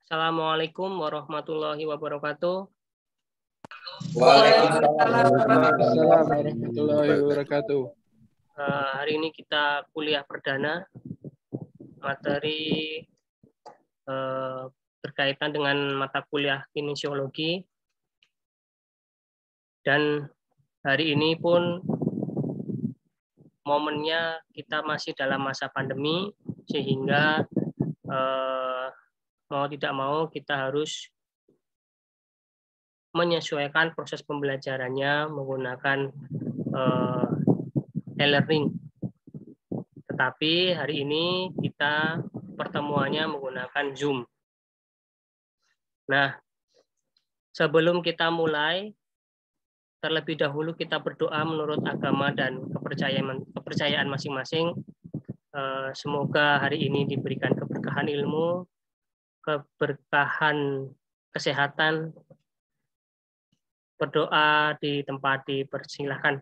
Assalamualaikum warahmatullahi wabarakatuh. Waalaikumsalam warahmatullahi wabarakatuh. Hari ini kita kuliah perdana materi berkaitan dengan mata kuliah kinesiologi, dan hari ini pun momennya kita masih dalam masa pandemi, sehingga mau tidak mau kita harus menyesuaikan proses pembelajarannya menggunakan e-learning. Tetapi hari ini kita pertemuannya menggunakan Zoom. Nah, sebelum kita mulai, terlebih dahulu kita berdoa menurut agama dan kepercayaan masing-masing. Semoga hari ini diberikan keberkahan ilmu, keberkahan kesehatan. Berdoa di tempat dipersilahkan.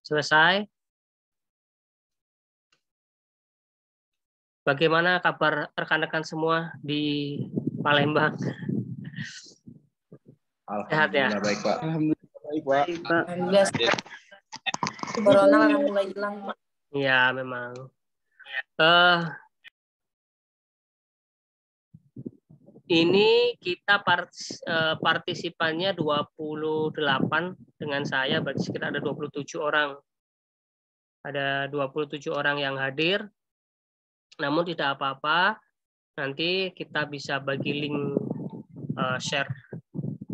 Selesai. Bagaimana kabar rekan-rekan semua di Palembang? Sehat ya? Alhamdulillah baik, Pak. Alhamdulillah baik, Pak. Alhamdulillah. Corona kan mulai hilang, Pak. Iya, memang. Ini kita partisipannya 28 dengan saya, berarti sekitar ada 27 orang. Ada 27 orang yang hadir. Namun tidak apa-apa, nanti kita bisa bagi link share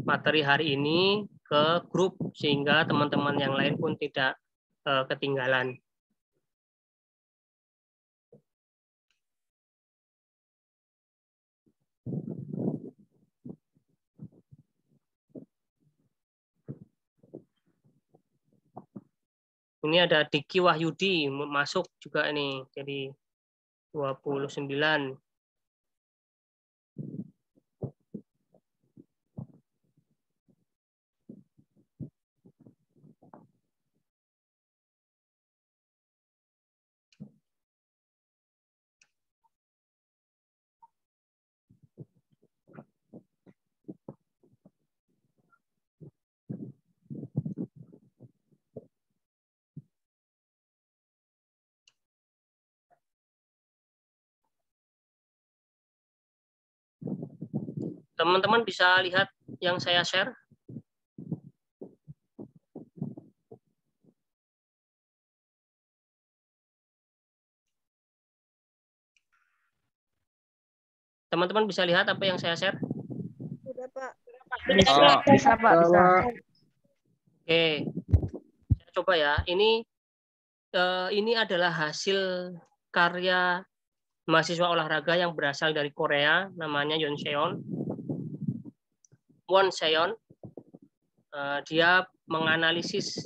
materi hari ini ke grup, sehingga teman-teman yang lain pun tidak ketinggalan. Ini ada Diki Wahyudi masuk juga ini, jadi 29. Teman-teman bisa lihat yang saya share? Teman-teman bisa lihat apa yang saya share? Sudah, Pak. Bisa, Pak. Bisa. Oke, saya coba ya. Ini adalah hasil karya mahasiswa olahraga yang berasal dari Korea, namanya Won Seon. Dia menganalisis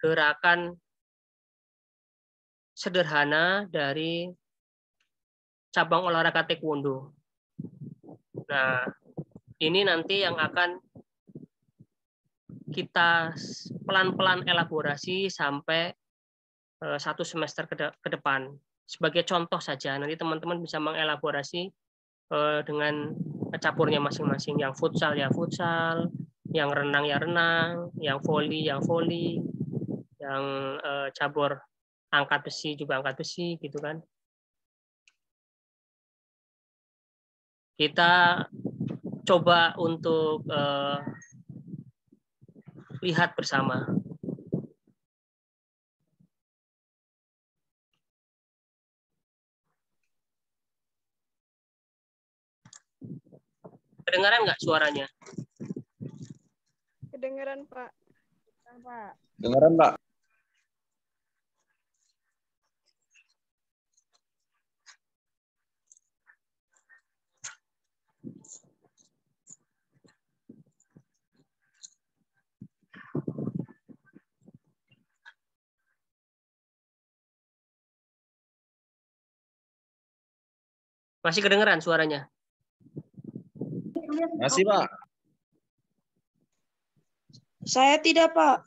gerakan sederhana dari cabang olahraga taekwondo. Nah, ini nanti yang akan kita pelan-pelan elaborasi sampai 1 semester ke depan. Sebagai contoh saja, nanti teman-teman bisa mengelaborasi dengan campurnya masing-masing. Yang futsal ya futsal, yang renang ya renang, yang volley, yang cabur angkat besi juga angkat besi, gitu kan. Kita coba untuk lihat bersama. Kedengaran nggak suaranya? Kedengeran, Pak. Dengaran, Pak. Masih kedengaran suaranya? Masih, Pak. Saya tidak, Pak.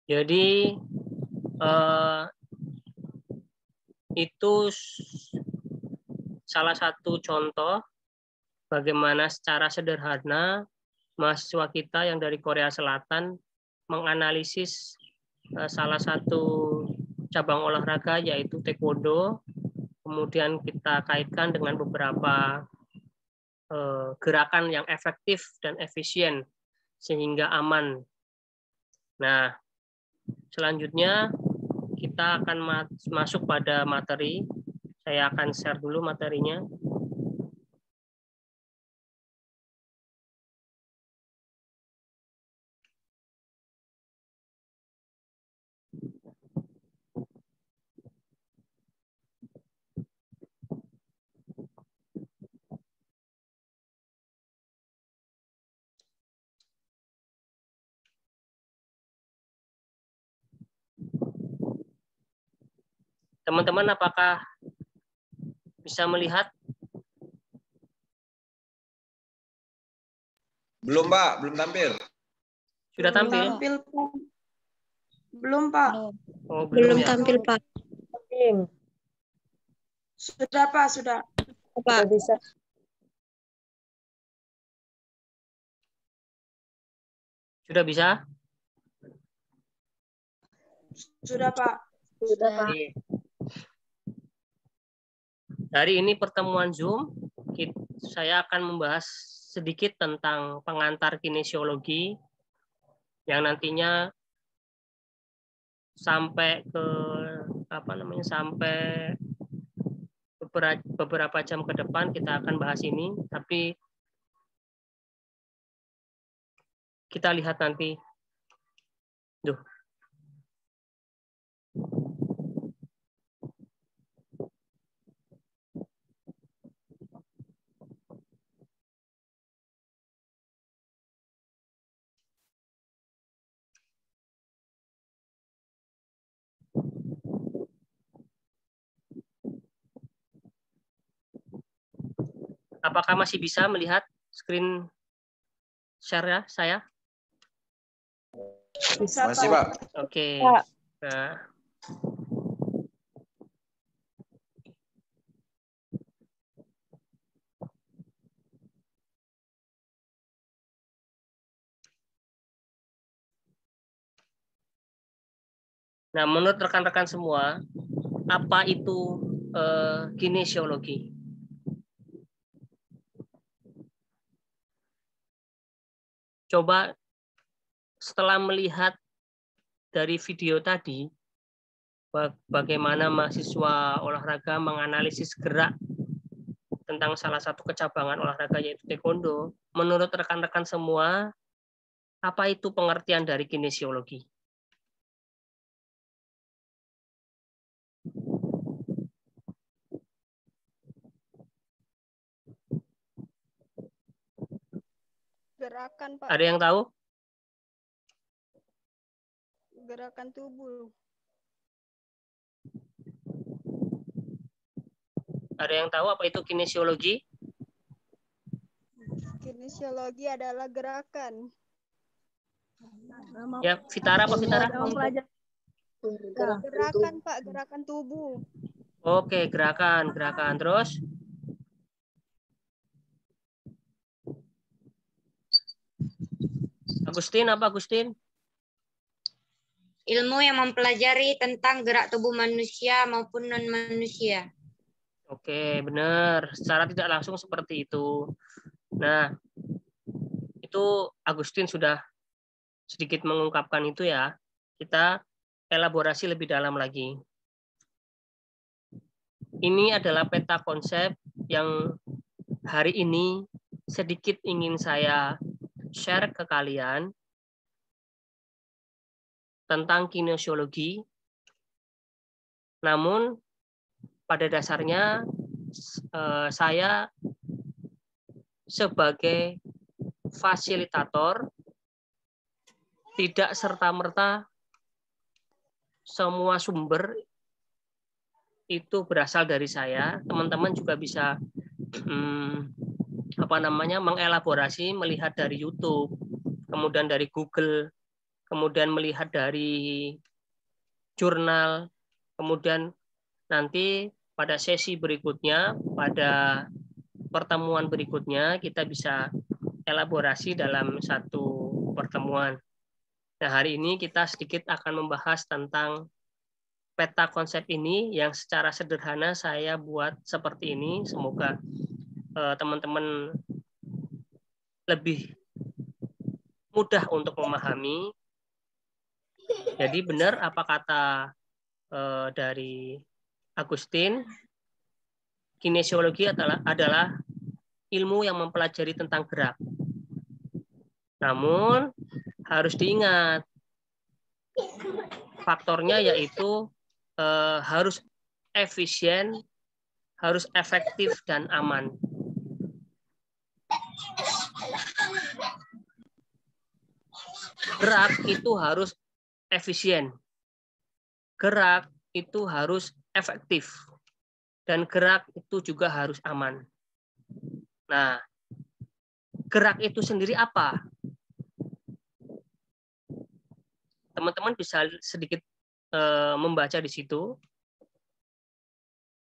Jadi itu salah satu contoh bagaimana secara sederhana mahasiswa kita yang dari Korea Selatan menganalisis salah satu cabang olahraga yaitu taekwondo, kemudian kita kaitkan dengan beberapa gerakan yang efektif dan efisien sehingga aman. Nah, selanjutnya kita akan masuk pada materi. Saya akan share dulu materinya. Teman-teman, apakah bisa melihat? Belum, Pak. Belum tampil. Sudah tampil? Belum, Pak. Oh, belum ya? tampil, Pak. Sudah, Pak. Sudah. Pak. Bisa. Sudah bisa? Sudah, Pak. Sudah, Pak. Hari ini pertemuan Zoom, saya akan membahas sedikit tentang pengantar kinesiologi yang nantinya sampai ke sampai beberapa jam ke depan kita akan bahas ini, tapi kita lihat nanti. Duh. Apakah masih bisa melihat screen share saya? Masih, Pak. Oke. Nah. Nah, menurut rekan-rekan semua, apa itu kinesiologi? Coba setelah melihat dari video tadi, bagaimana mahasiswa olahraga menganalisis gerak tentang salah satu kecabangan olahraga yaitu taekwondo, menurut rekan-rekan semua, apa itu pengertian dari kinesiologi? Gerakan, Pak. Ada yang tahu? Gerakan tubuh. Ada yang tahu apa itu kinesiologi? Kinesiologi adalah gerakan. Ya, Fitara apa Fitara? Gerakan, Pak, gerakan tubuh. Oke, gerakan. Terus? Agustin apa Agustin? Ilmu yang mempelajari tentang gerak tubuh manusia maupun non-manusia. Oke, benar. Secara tidak langsung seperti itu. Nah, itu Agustin sudah sedikit mengungkapkan itu ya. Kita elaborasi lebih dalam lagi. Ini adalah peta konsep yang hari ini sedikit ingin saya share ke kalian tentang kinesiologi. Namun pada dasarnya saya sebagai fasilitator tidak serta-merta semua sumber itu berasal dari saya. Teman-teman juga bisa mengelaborasi, melihat dari YouTube, kemudian dari Google, kemudian melihat dari jurnal, kemudian nanti pada sesi berikutnya, pada pertemuan berikutnya, kita bisa elaborasi dalam satu pertemuan. Nah, hari ini kita sedikit akan membahas tentang peta konsep ini yang secara sederhana saya buat seperti ini. Semoga teman-teman lebih mudah untuk memahami. Jadi benar apa kata dari Agustin, kinesiologi adalah ilmu yang mempelajari tentang gerak. Namun harus diingat faktornya yaitu harus efisien, harus efektif dan aman. Gerak itu harus efisien. Gerak itu harus efektif. Dan gerak itu juga harus aman. Nah, gerak itu sendiri apa? Teman-teman bisa sedikit membaca di situ.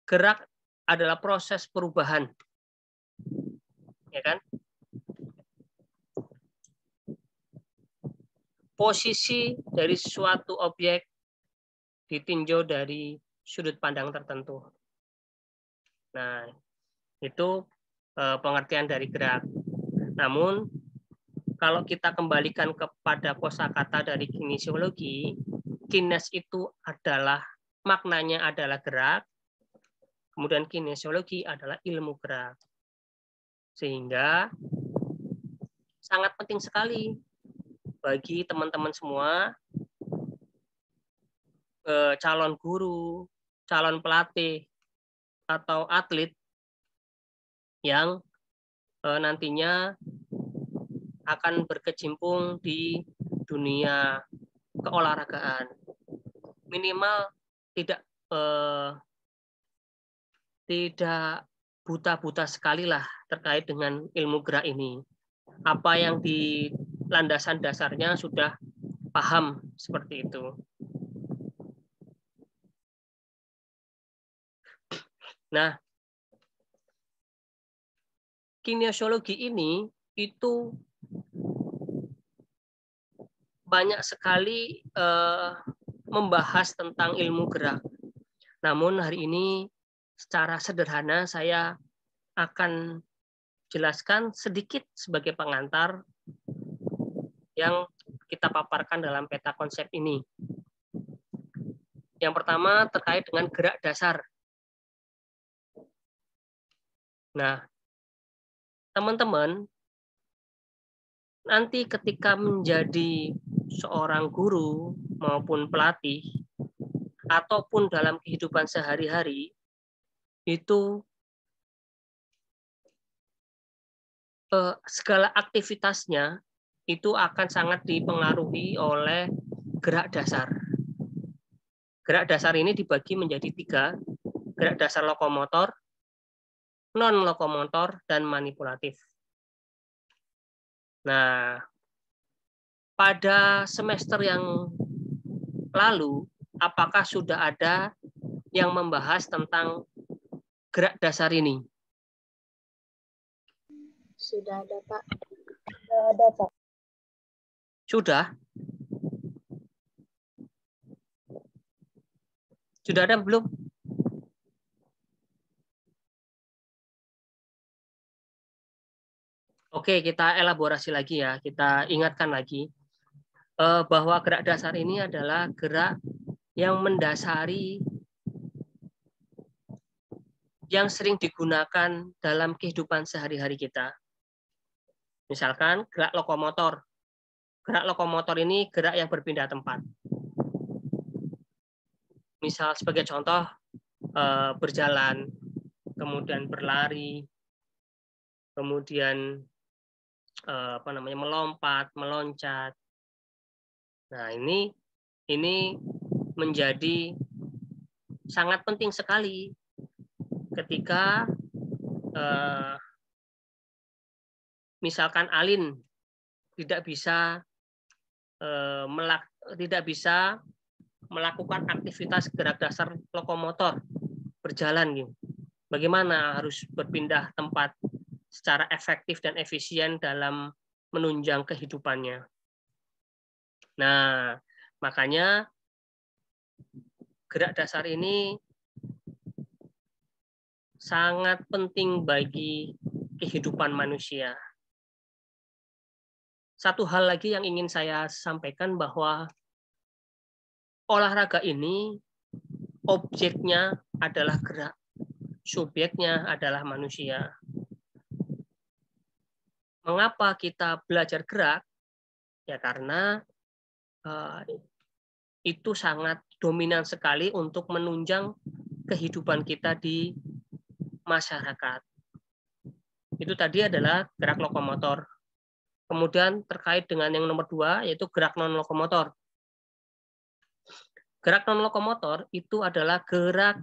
Gerak adalah proses perubahan. Ya kan? Posisi dari suatu objek ditinjau dari sudut pandang tertentu. Nah, itu pengertian dari gerak. Namun, kalau kita kembalikan kepada kosakata dari kinesiologi, kines itu adalah maknanya adalah gerak, kemudian kinesiologi adalah ilmu gerak. Sehingga sangat penting sekali bagi teman-teman semua, calon guru, calon pelatih, atau atlet yang nantinya akan berkecimpung di dunia keolahragaan. Minimal tidak buta-buta sekali lah terkait dengan ilmu gerak ini. Apa yang di landasan dasarnya sudah paham seperti itu. Nah, kinesiologi ini itu banyak sekali membahas tentang ilmu gerak. Namun hari ini secara sederhana saya akan jelaskan sedikit sebagai pengantar yang kita paparkan dalam peta konsep ini. Yang pertama terkait dengan gerak dasar. Nah, teman-teman, nanti ketika menjadi seorang guru maupun pelatih, ataupun dalam kehidupan sehari-hari, itu segala aktivitasnya itu akan sangat dipengaruhi oleh gerak dasar. Gerak dasar ini dibagi menjadi 3, gerak dasar lokomotor, non-lokomotor, dan manipulatif. Nah, pada semester yang lalu, apakah sudah ada yang membahas tentang gerak dasar ini? Sudah ada, Pak. Sudah ada, Pak. Sudah? Sudah ada belum? Oke, kita elaborasi lagi ya. Kita ingatkan lagi bahwa gerak dasar ini adalah gerak yang mendasari yang sering digunakan dalam kehidupan sehari-hari kita. Misalkan gerak lokomotor. Gerak lokomotor ini gerak yang berpindah tempat. Misal sebagai contoh berjalan, kemudian berlari, kemudian melompat, meloncat. Nah, ini menjadi sangat penting sekali ketika misalkan Alin tidak bisa melakukan aktivitas gerak dasar lokomotor berjalan gitu. Bagaimana harus berpindah tempat secara efektif dan efisien dalam menunjang kehidupannya. Nah, makanya gerak dasar ini sangat penting bagi kehidupan manusia. Satu hal lagi yang ingin saya sampaikan bahwa olahraga ini objeknya adalah gerak, subjeknya adalah manusia. Mengapa kita belajar gerak? Ya karena itu sangat dominan sekali untuk menunjang kehidupan kita di masyarakat. Itu tadi adalah gerak lokomotor. Kemudian terkait dengan yang nomor 2, yaitu gerak non-lokomotor. Gerak non-lokomotor itu adalah gerak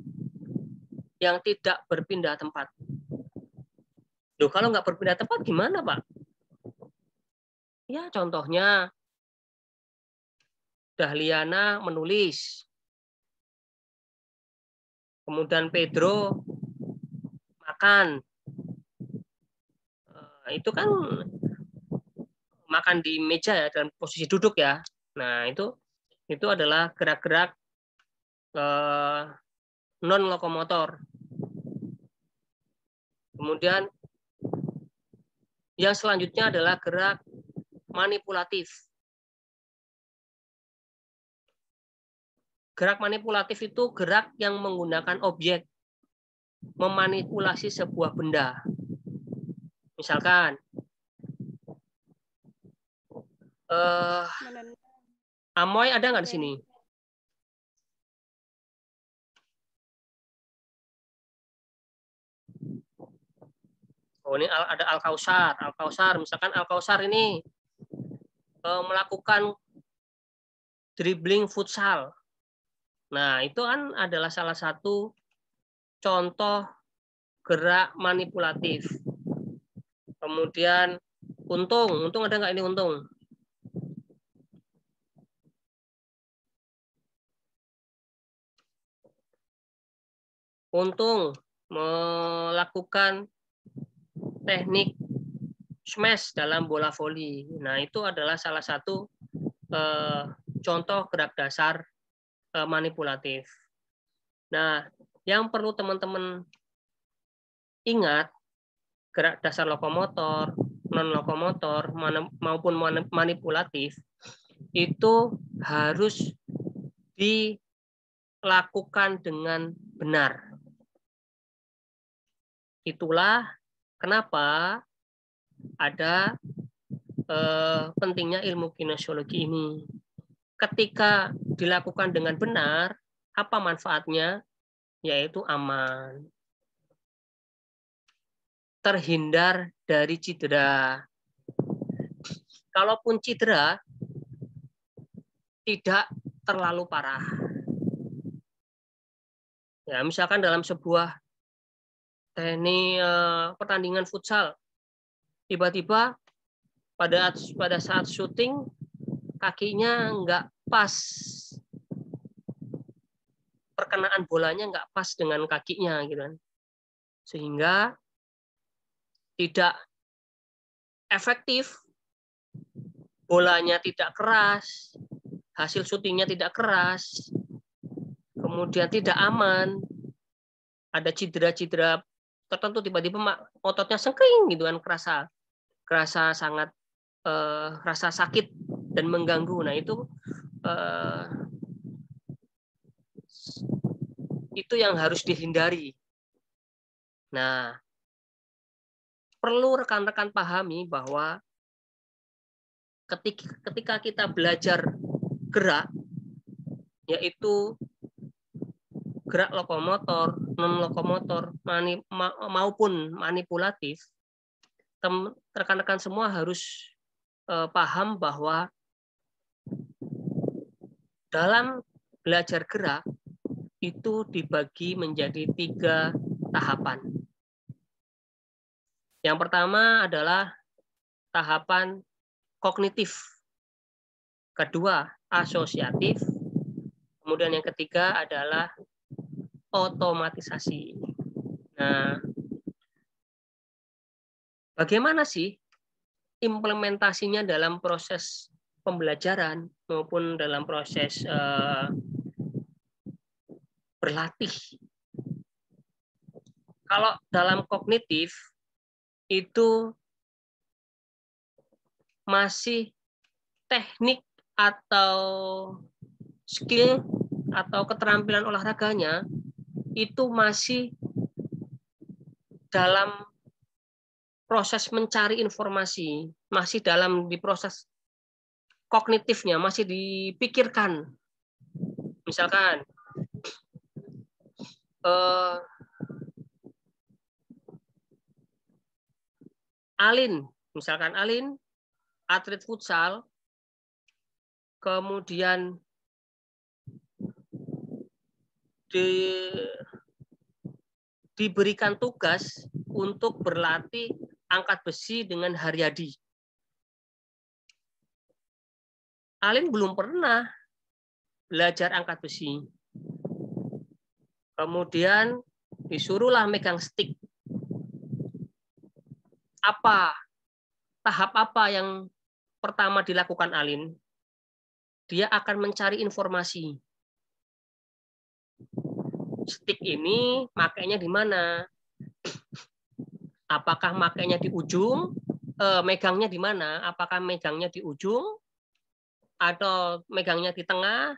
yang tidak berpindah tempat. Loh, kalau nggak berpindah tempat gimana, Pak? Ya, contohnya Dahliana menulis. Kemudian Pedro makan. Itu kan makan di meja ya, dalam posisi duduk ya. Nah, itu adalah gerak-gerak non-lokomotor. Kemudian yang selanjutnya adalah gerak manipulatif. Gerak manipulatif itu gerak yang menggunakan objek, memanipulasi sebuah benda. Misalkan, Amoy ada nggak di sini? Oh, ini ada Al-Kausar. Al-Kausar, misalkan Al-Kausar ini melakukan dribbling futsal. Nah, itu kan adalah salah satu contoh gerak manipulatif. Kemudian Untung ada nggak ini Untung? Untung melakukan teknik smash dalam bola voli. Nah, itu adalah salah satu contoh gerak dasar manipulatif. Nah, yang perlu teman-teman ingat, gerak dasar lokomotor, non-lokomotor, maupun manipulatif, itu harus dilakukan dengan benar. Itulah kenapa ada pentingnya ilmu kinesiologi ini. Ketika dilakukan dengan benar, apa manfaatnya? Yaitu aman. Terhindar dari cedera. Kalaupun cedera, tidak terlalu parah. Ya, misalkan dalam sebuah teknik pertandingan futsal, tiba-tiba pada saat syuting kakinya nggak pas, perkenaan bolanya nggak pas dengan kakinya gitu kan, sehingga tidak efektif, bolanya tidak keras, hasil syutingnya tidak keras, kemudian tidak aman, ada cedera-cedera tertentu, tiba-tiba ototnya sengking gitu kan, kerasa sangat rasa sakit dan mengganggu. Nah itu yang harus dihindari. Nah, perlu rekan-rekan pahami bahwa ketika kita belajar gerak, yaitu gerak lokomotor, non-lokomotor, maupun manipulatif, rekan-rekan semua harus paham bahwa dalam belajar gerak itu dibagi menjadi 3 tahapan. Yang pertama adalah tahapan kognitif, kedua asosiatif, kemudian yang ketiga adalah otomatisasi. Nah, bagaimana sih implementasinya dalam proses pembelajaran maupun dalam proses berlatih? Kalau dalam kognitif itu masih teknik atau skill atau keterampilan olahraganya itu masih dalam proses mencari informasi, masih di proses kognitifnya, masih dipikirkan. Misalkan Alin, atlet futsal, kemudian diberikan tugas untuk berlatih angkat besi dengan Haryadi. Alin belum pernah belajar angkat besi. Kemudian disuruhlah megang stick. Tahap apa yang pertama dilakukan Alin? Dia akan mencari informasi. Stick ini makainya di mana? Apakah makainya di ujung? Megangnya di mana? Apakah megangnya di ujung? Atau megangnya di tengah?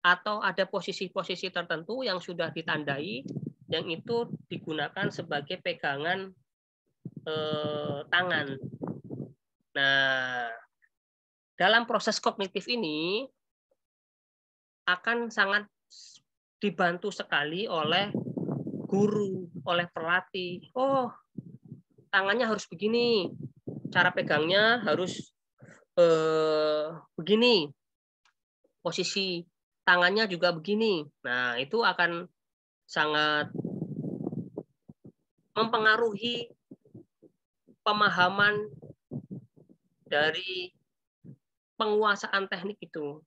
Atau ada posisi-posisi tertentu yang sudah ditandai, yang itu digunakan sebagai pegangan tangan. Nah, dalam proses kognitif ini akan sangat dibantu sekali oleh guru, oleh pelatih. Oh, tangannya harus begini, cara pegangnya harus begini, posisi tangannya juga begini. Nah, itu akan sangat mempengaruhi pemahaman dari penguasaan teknik itu.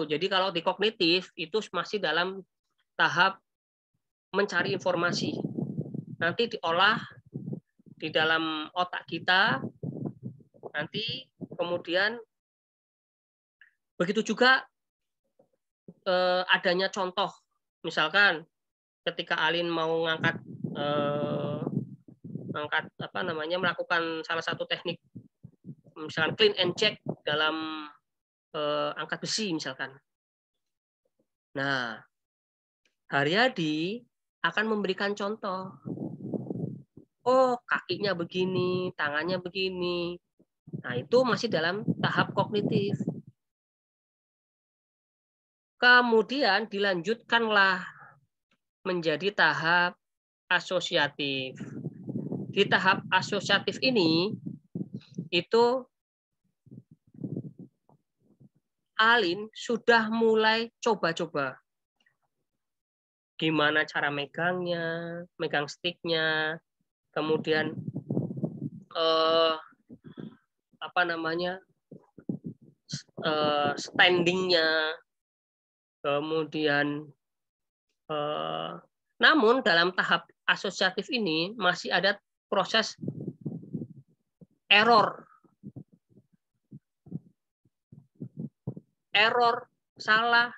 Jadi kalau di kognitif itu masih dalam tahap mencari informasi. Nanti diolah di dalam otak kita, nanti kemudian begitu juga adanya contoh. Misalkan ketika Alin mau melakukan salah satu teknik, misalkan clean and check dalam angkat besi misalkan. Nah, Haryadi akan memberikan contoh. Oh, kakinya begini, tangannya begini. Nah, itu masih dalam tahap kognitif. Kemudian dilanjutkanlah menjadi tahap asosiatif. Di tahap asosiatif ini, itu Alin sudah mulai coba-coba. Gimana cara megangnya, megang sticknya, kemudian standingnya, kemudian namun dalam tahap asosiatif ini masih ada proses error, salah,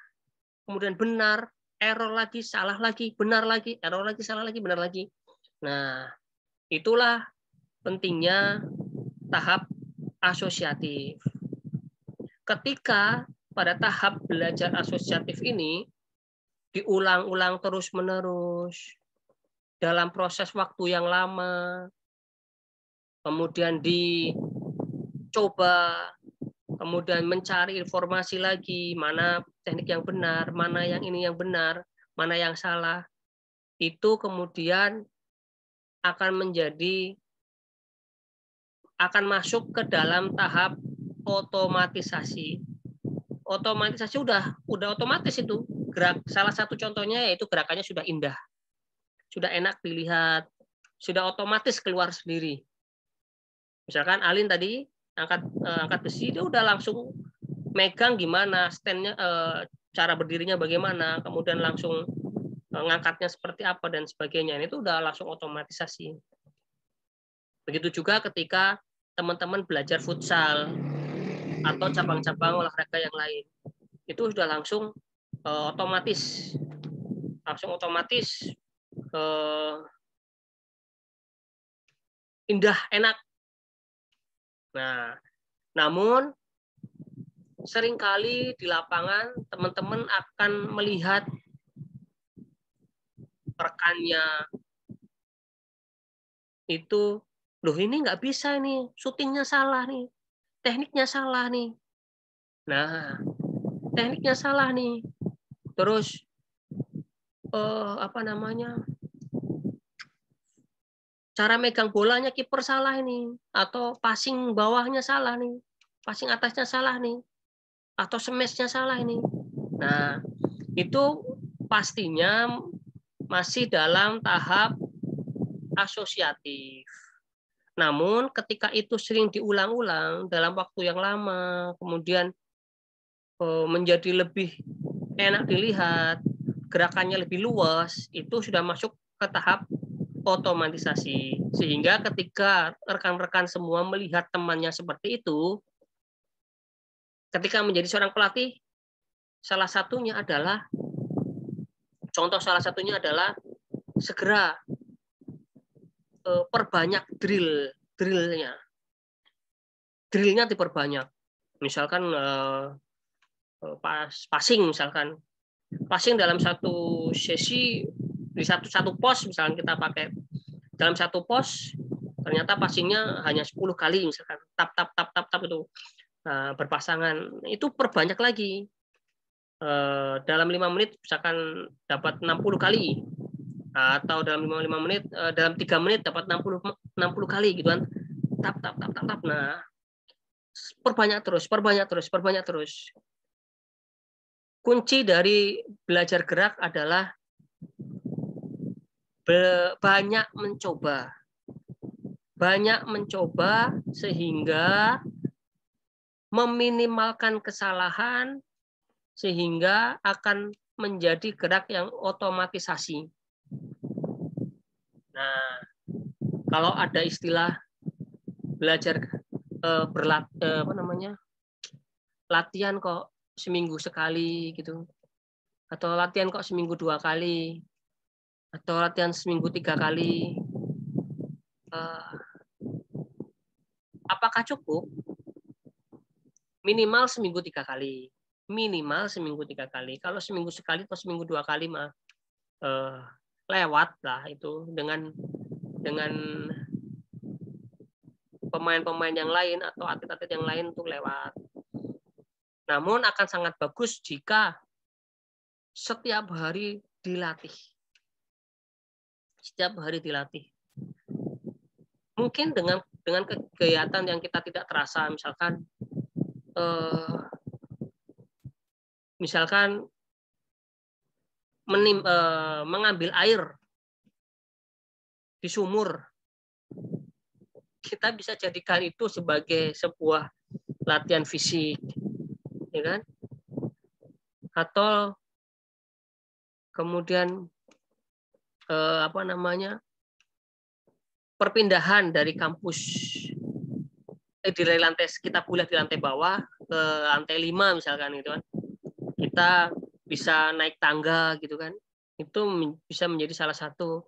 kemudian benar, error lagi, salah lagi, benar lagi, error lagi, salah lagi, benar lagi. Nah, itulah pentingnya tahap asosiatif. Ketika pada tahap belajar asosiatif ini diulang-ulang terus-menerus dalam proses waktu yang lama, kemudian dicoba, kemudian mencari informasi lagi, mana teknik yang benar, mana yang ini yang benar, mana yang salah, itu kemudian akan masuk ke dalam tahap otomatisasi. Otomatisasi udah otomatis itu. Salah satu contohnya yaitu gerakannya sudah indah. Sudah enak dilihat, sudah otomatis keluar sendiri. Misalkan Alin tadi angkat besi, dia udah langsung megang gimana, standnya, cara berdirinya bagaimana, kemudian langsung ngangkatnya seperti apa dan sebagainya. Itu udah langsung otomatisasi. Begitu juga ketika teman-teman belajar futsal atau cabang-cabang olahraga yang lain, itu sudah langsung otomatis, indah, enak. Nah, namun seringkali di lapangan teman-teman akan melihat rekannya itu, loh ini nggak bisa nih, syutingnya salah nih, tekniknya salah nih. Nah, tekniknya salah nih. Terus cara megang bolanya kiper salah ini, atau passing bawahnya salah nih, passing atasnya salah nih, atau smash-nya salah ini. Nah, itu pastinya masih dalam tahap asosiatif. Namun ketika itu sering diulang-ulang dalam waktu yang lama, kemudian menjadi lebih enak dilihat, gerakannya lebih luas, itu sudah masuk ke tahap otomatisasi. Sehingga ketika rekan-rekan semua melihat temannya seperti itu, ketika menjadi seorang pelatih, salah satunya adalah segera perbanyak drillnya diperbanyak. Misalkan passing dalam satu sesi di satu pos, misalkan kita pakai dalam satu pos, ternyata passingnya hanya 10 kali, misalkan tap itu berpasangan, itu perbanyak lagi. Dalam 5 menit misalkan dapat 60 kali, atau dalam 5 menit, dalam 3 menit dapat 60 kali gitu kan, tap. Nah, perbanyak terus. Kunci dari belajar gerak adalah banyak mencoba sehingga meminimalkan kesalahan, sehingga akan menjadi gerak yang otomatisasi. Nah, kalau ada istilah belajar latihan kok seminggu sekali gitu, atau latihan kok seminggu 2 kali, atau latihan seminggu 3 kali, apakah cukup? Minimal seminggu 3 kali. Kalau seminggu sekali atau seminggu 2 kali mah lewat lah itu dengan pemain-pemain yang lain atau atlet-atlet yang lain untuk lewat. Namun akan sangat bagus jika setiap hari dilatih. Mungkin dengan kegiatan yang kita tidak terasa, misalkan mengambil air di sumur, kita bisa jadikan itu sebagai sebuah latihan fisik. ya kan? Atau kemudian perpindahan dari kampus dari lantai, kita kuliah di lantai bawah ke lantai 5 misalkan gitu kan. Kita bisa naik tangga gitu kan. Itu bisa menjadi salah satu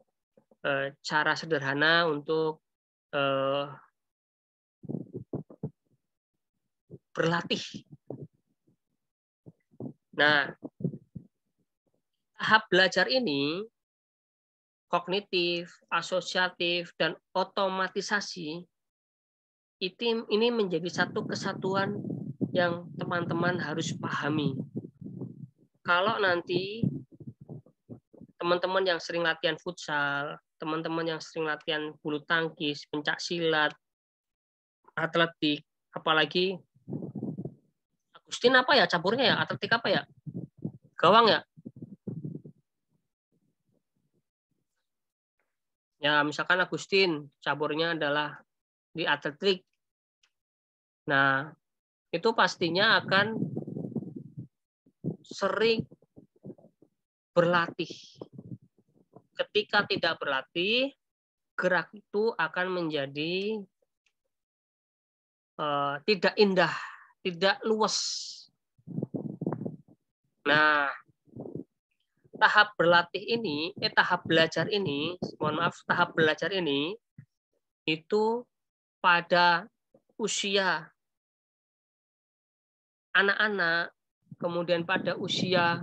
cara sederhana untuk berlatih. Nah, tahap belajar ini kognitif, asosiatif, dan otomatisasi ini menjadi satu kesatuan yang teman-teman harus pahami. Kalau nanti teman-teman yang sering latihan futsal, teman-teman yang sering latihan bulu tangkis, pencak silat, atletik, apalagi Agustin apa ya campurnya ya? Atletik apa ya? Gawang ya? Ya, misalkan Agustin campurnya adalah di atletik. Nah, itu pastinya akan sering berlatih. Ketika tidak berlatih, gerak itu akan menjadi tidak indah, tidak luas. Nah, tahap belajar ini, tahap belajar ini itu pada usia anak-anak, kemudian pada usia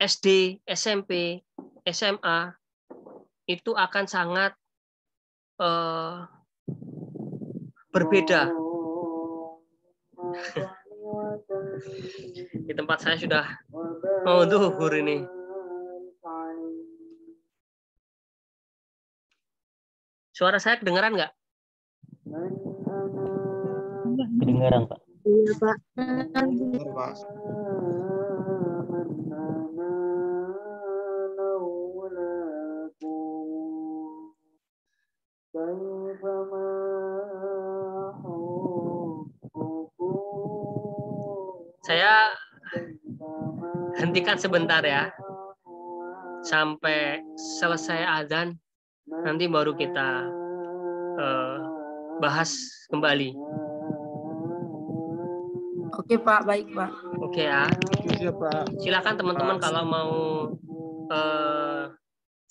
SD, SMP, SMA itu akan sangat berbeda. Di tempat saya sudah mau zuhur ini. Suara saya kedengaran nggak? Kedengaran, Pak. Iya, Pak. Benar, Pak. Saya hentikan sebentar ya. Sampai selesai azan, nanti baru kita bahas kembali. Oke, Pak. Baik, Pak. Oke ya. Iya, Pak. Silakan teman-teman kalau mau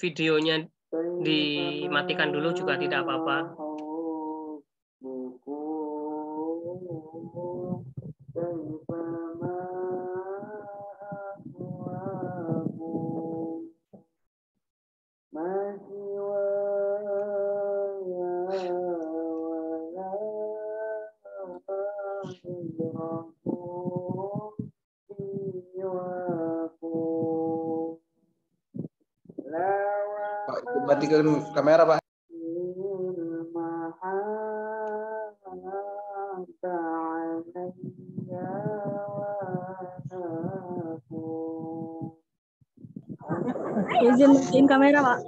videonya dimatikan dulu juga tidak apa-apa. Pak, matikan kamera, Pak. Izin matiin kamera, Pak.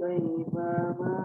كيف ما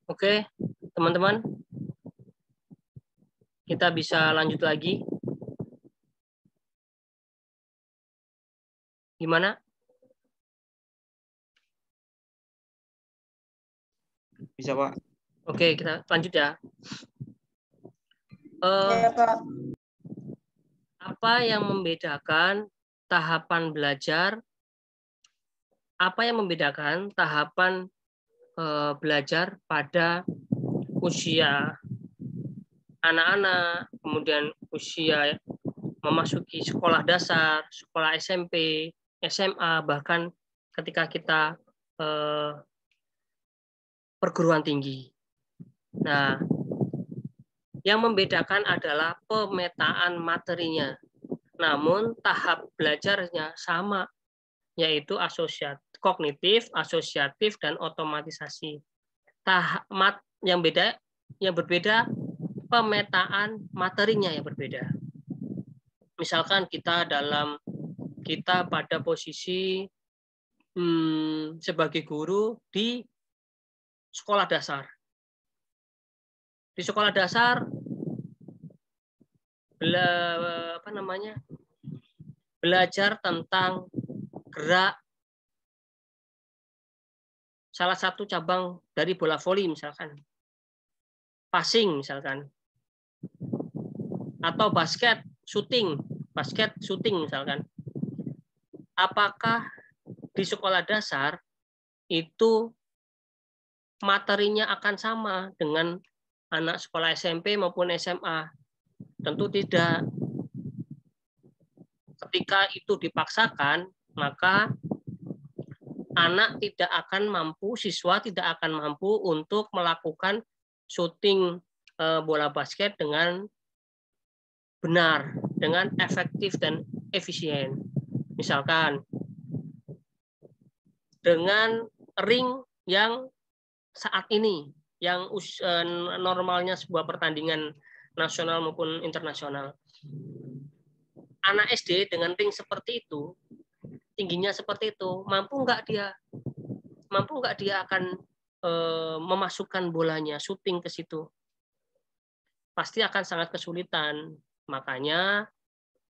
Oke, teman-teman, kita bisa lanjut lagi. Gimana? Bisa, Pak. Oke, kita lanjut ya. Ya, Pak. Apa yang membedakan tahapan belajar? Apa yang membedakan tahapan belajar pada usia anak-anak, kemudian usia memasuki sekolah dasar, sekolah SMP, SMA, bahkan ketika kita perguruan tinggi. Nah, yang membedakan adalah pemetaan materinya. Namun tahap belajarnya sama, yaitu kognitif, asosiatif, dan otomatisasi. Yang berbeda pemetaan materinya yang berbeda. Misalkan kita pada posisi sebagai guru di sekolah dasar. Di sekolah dasar belajar tentang gerak salah satu cabang dari bola voli misalkan, passing misalkan, atau basket shooting misalkan. Apakah di sekolah dasar itu materinya akan sama dengan anak sekolah SMP maupun SMA? Tentu tidak. Ketika itu dipaksakan, maka anak tidak akan mampu, siswa tidak akan mampu untuk melakukan syuting bola basket dengan benar, dengan efektif dan efisien. Misalkan dengan ring yang saat ini, yang normalnya sebuah pertandingan nasional maupun internasional. Anak SD dengan ring seperti itu, tingginya seperti itu, mampu nggak dia akan memasukkan bolanya, syuting ke situ? Pasti akan sangat kesulitan. Makanya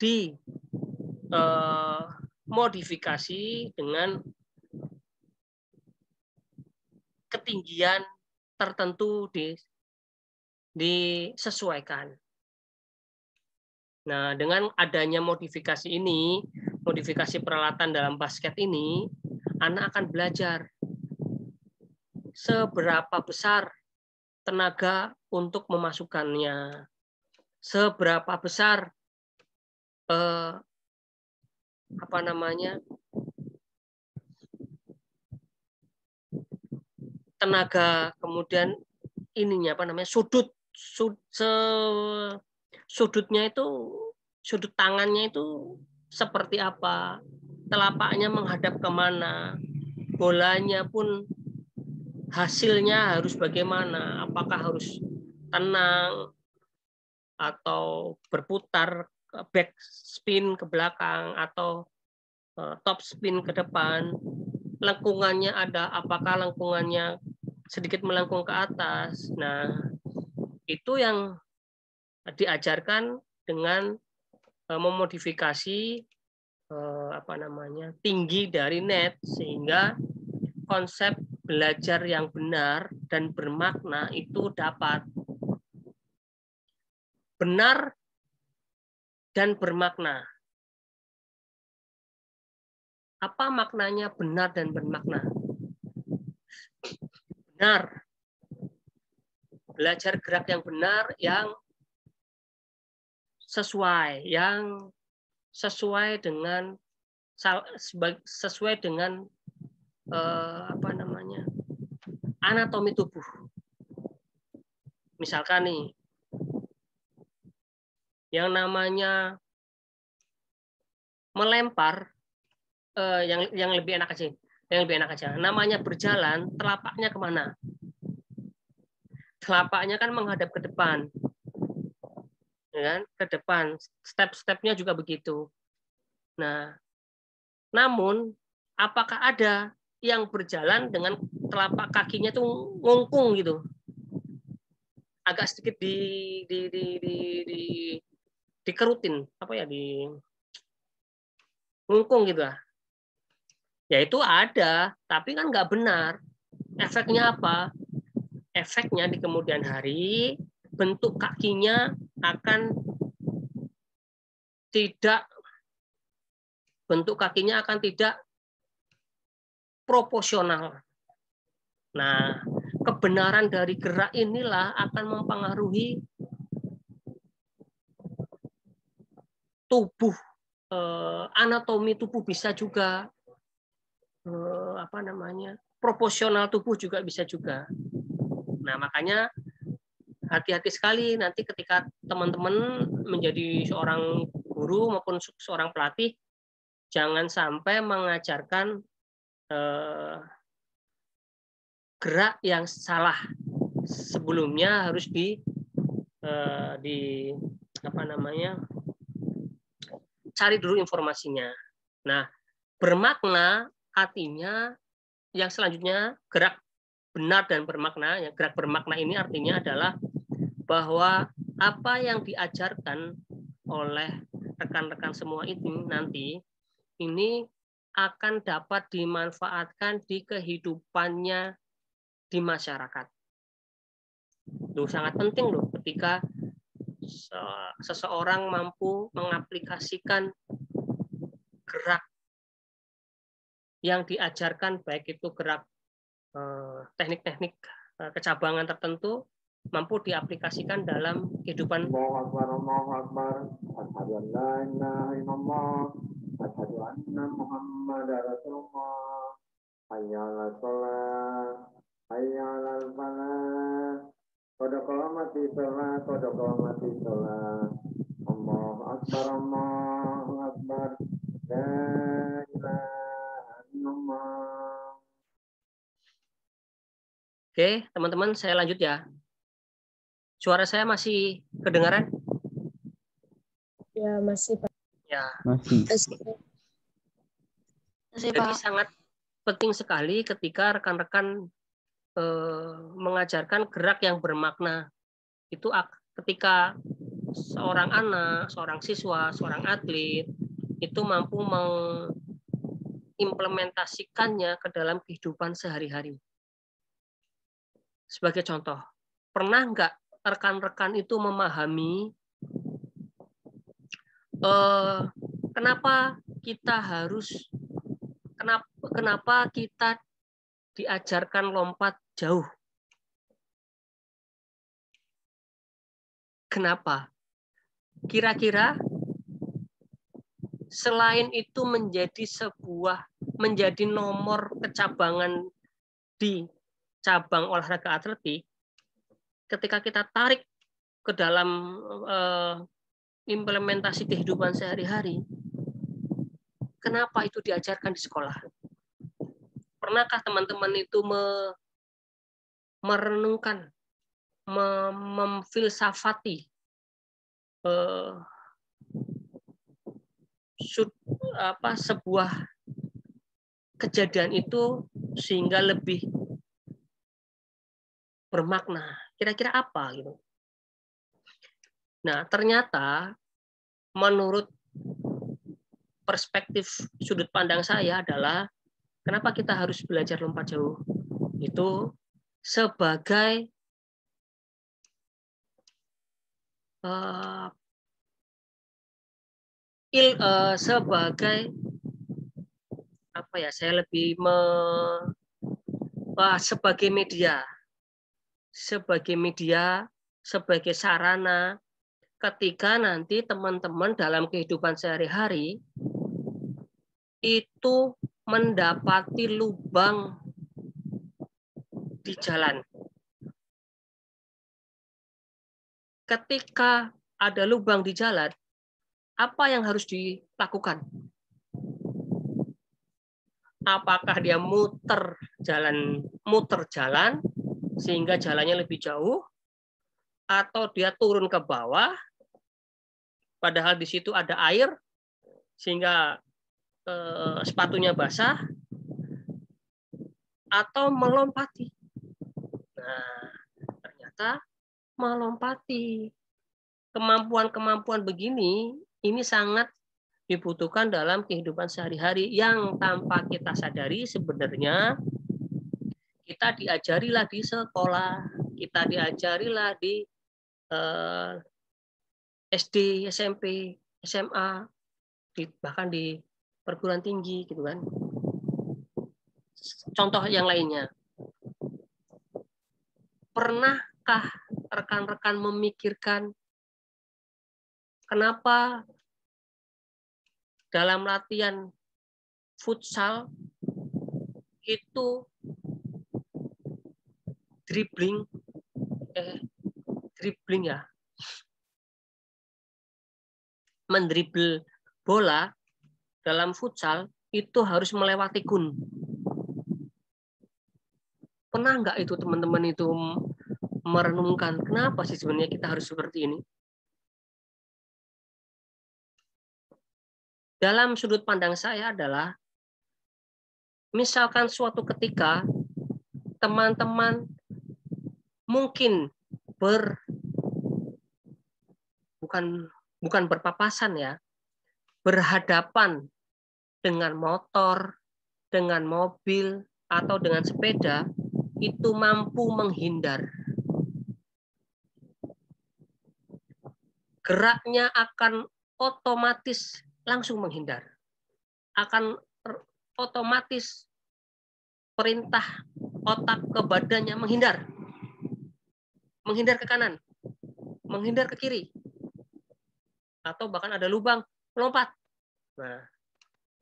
dimodifikasi dengan ketinggian tertentu disesuaikan. Nah, dengan adanya modifikasi ini, modifikasi peralatan dalam basket ini, anak akan belajar seberapa besar tenaga untuk memasukkannya, seberapa besar tenaga, kemudian sudutnya itu, sudut tangannya itu seperti apa, telapaknya menghadap kemana, bolanya pun hasilnya harus bagaimana, apakah harus tenang atau berputar back spin ke belakang atau top spin ke depan, lengkungannya ada, apakah lengkungannya sedikit melengkung ke atas. Nah, itu yang diajarkan dengan memodifikasi tinggi dari net, sehingga konsep belajar yang benar dan bermakna itu dapat. Benar dan bermakna. Apa maknanya benar dan bermakna? Benar. Belajar gerak yang benar, yang sesuai dengan anatomi tubuh. Misalkan nih, yang namanya melempar, yang lebih enak aja. Namanya berjalan, telapaknya kemana? Telapaknya kan menghadap ke depan. Ya kan? Ke depan, step-stepnya juga begitu. Nah, namun apakah ada yang berjalan dengan telapak kakinya tuh ngungkung gitu, agak sedikit dikerutin, ngungkung gitu lah? Ya itu ada, tapi kan nggak benar. Efeknya apa? Efeknya di kemudian hari bentuk kakinya akan tidak proporsional. Nah, kebenaran dari gerak inilah akan mempengaruhi tubuh, anatomi tubuh bisa juga, proporsional tubuh juga bisa juga. Nah, makanya hati-hati sekali nanti ketika teman-teman menjadi seorang guru maupun seorang pelatih, jangan sampai mengajarkan gerak yang salah. Sebelumnya harus cari dulu informasinya. Nah, bermakna artinya yang selanjutnya gerak benar dan bermakna. Yang gerak bermakna ini artinya adalah bahwa apa yang diajarkan oleh rekan-rekan semua ini nanti ini akan dapat dimanfaatkan di kehidupannya di masyarakat. Itu sangat penting loh ketika seseorang mampu mengaplikasikan gerak yang diajarkan, baik itu gerak teknik-teknik kecabangan tertentu, mampu diaplikasikan dalam kehidupan. Allahu Akbar. Asyhadu an la ilaha illallah. Asyhadu anna Muhammadar Rasulullah. Hayya 'alas shalah. Hayya 'alal falah. Qad qamati shalah, qad qamati shalah. Allahu Akbar, Allahu Akbar. La ilaha illallah. Oke, teman-teman, saya lanjut ya. Suara saya masih kedengaran? Ya, masih Pak. Ya. Masih. Jadi sangat penting sekali ketika rekan-rekan mengajarkan gerak yang bermakna. Itu ketika seorang anak, seorang siswa, seorang atlet itu mampu mengimplementasikannya ke dalam kehidupan sehari-hari. Sebagai contoh, pernah nggak rekan-rekan itu memahami kenapa kita diajarkan lompat jauh? Kenapa? Kira-kira selain itu menjadi nomor kecabangan di cabang olahraga atletik, ketika kita tarik ke dalam implementasi kehidupan sehari-hari, kenapa itu diajarkan di sekolah? Pernahkah teman-teman itu merenungkan, memfilsafati sebuah kejadian itu sehingga lebih bermakna? Kira-kira apa gitu? Nah, ternyata menurut perspektif sudut pandang saya adalah kenapa kita harus belajar lompat jauh? Itu sebagai apa ya? Saya lebih sebagai media, sebagai sarana ketika nanti teman-teman dalam kehidupan sehari-hari itu mendapati lubang di jalan. Ketika ada lubang di jalan, apa yang harus dilakukan? Apakah dia muter jalan sehingga jalannya lebih jauh, atau dia turun ke bawah padahal di situ ada air sehingga sepatunya basah, atau melompati? Nah, ternyata melompati. Kemampuan-kemampuan begini ini sangat dibutuhkan dalam kehidupan sehari-hari yang tanpa kita sadari sebenarnya kita diajarilah di sekolah, kita diajarilah di SD, SMP, SMA, bahkan di perguruan tinggi gitu kan. Contoh yang lainnya. Pernahkah rekan-rekan memikirkan kenapa dalam latihan futsal itu dribbling ya, mendribble bola dalam futsal itu harus melewati gun? Pernah nggak itu teman-teman itu merenungkan kenapa sih sebenarnya kita harus seperti ini? Dalam sudut pandang saya adalah, misalkan suatu ketika teman-teman mungkin bukan berpapasan ya, berhadapan dengan motor, dengan mobil, atau dengan sepeda, itu mampu menghindar. Geraknya akan otomatis langsung menghindar. Akan otomatis perintah otak ke badannya menghindar. Menghindar ke kanan, menghindar ke kiri. Atau bahkan ada lubang, melompat. Nah,